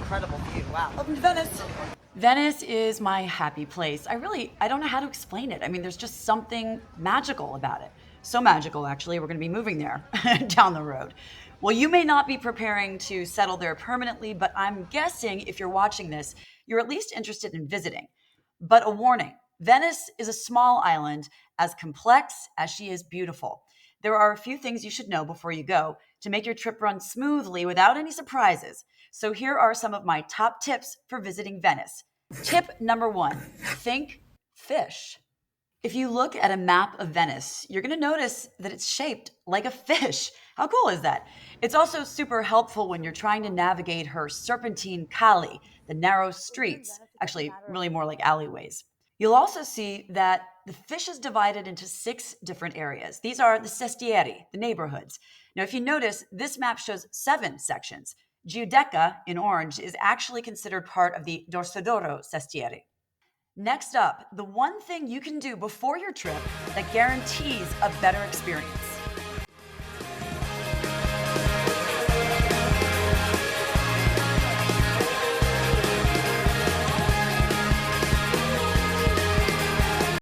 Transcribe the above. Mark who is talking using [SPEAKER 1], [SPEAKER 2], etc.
[SPEAKER 1] incredible view. Wow. Welcome to Venice. Venice is my happy place. I don't know how to explain it. I mean, there's just something magical about it. So magical, actually, we're going to be moving there down the road. Well, you may not be preparing to settle there permanently, but I'm guessing if you're watching this, you're at least interested in visiting. But a warning, Venice is a small island, as complex as she is beautiful. There are a few things you should know before you go to make your trip run smoothly without any surprises. So here are some of my top tips for visiting Venice. Tip number one, think fish. If you look at a map of Venice, you're going to notice that it's shaped like a fish. How cool is that? It's also super helpful when you're trying to navigate her serpentine calle, the narrow streets, actually, really more like alleyways. You'll also see that the fish is divided into 6 different areas. These are the sestieri, the neighborhoods. Now, if you notice, this map shows 7 sections. Giudecca, in orange, is actually considered part of the Dorsoduro sestieri. Next up, the one thing you can do before your trip that guarantees a better experience.